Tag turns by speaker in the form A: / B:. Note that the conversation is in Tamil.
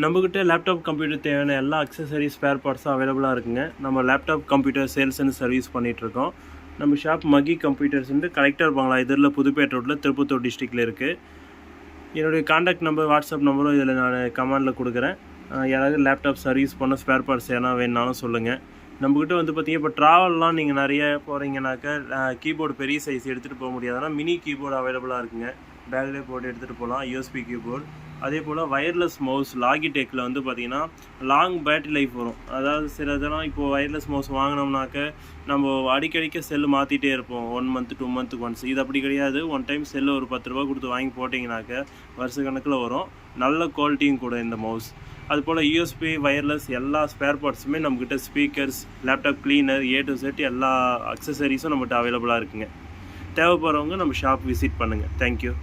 A: நம்மக்கிட்ட லேப்டாப் கம்ப்யூட்டர் தேவையான எல்லா அக்சசரிஸ் ஸ்பேர் பார்ட்ஸும் அவைலபிளாக இருக்குங்க. நம்ம laptop computer sales and service பண்ணிகிட்ருக்கோம். நம்ம ஷாப் மகி கம்ப்யூட்டர்ஸ்ன்ட்டு கலெக்டர் பங்களா எதிரில் புதுப்பேட்டை ரோட்டில் திருப்பத்தூர் டிஸ்ட்ரிக்டில் இருக்குது. என்னுடைய காண்டாக்ட் நம்பர் வாட்ஸ்அப் நம்பரும் இதில் நான் கமெண்டில் கொடுக்குறேன். யாராவது லேப்டாப் சர்வீஸ் பண்ண ஸ்பேர் பார்ட்ஸ் எதனா வேணுனாலும் சொல்லுங்கள். நம்மக்கிட்ட வந்து பார்த்திங்கன்னா இப்போ ட்ராவல்லாம் நீங்கள் நிறைய போகிறீங்கனாக்கா கீபோர்டு பெரிய சைஸ் எடுத்துகிட்டு போக முடியாதுன்னா மினி கீபோர்டு அவைலபிளாக இருக்குங்க. பேக்லேயே போட்டு எடுத்துகிட்டு போகலாம். யூஎஸ்பி கீபோர்டு, அதே போல் வயர்லெஸ் மவுஸ் லாகிடெக்கில் வந்து பார்த்திங்கன்னா லாங் பேட்டரி லைஃப் வரும். அதாவது சில இதெல்லாம் இப்போது வயர்லெஸ் மவுஸ் வாங்கினோம்னாக்க நம்ம அடிக்கடிக்க செல்லு மாற்றிட்டே இருப்போம். 1 மந்த் 2 மந்த்துக்கு ஒன்ஸ். இது அப்படி கிடையாது. ஒன் டைம் செல்லு ஒரு 10 ரூபா கொடுத்து வாங்கி போட்டிங்கனாக்க வருஷ கணக்கில் வரும். நல்ல குவாலிட்டியும் கூட இந்த மவுஸ். அதுபோல் யூஎஸ்பி வயர்லெஸ் எல்லா ஸ்பேர் பார்ட்ஸுமே நம்மக்கிட்ட speakers, laptop cleaner, A to Z எல்லா அக்சசரிஸும் நம்மகிட்ட அவைலபிளாக இருக்குங்க. தேவைப்படுறவங்க நம்ம ஷாப் விசிட் பண்ணுங்கள். தேங்க்யூ.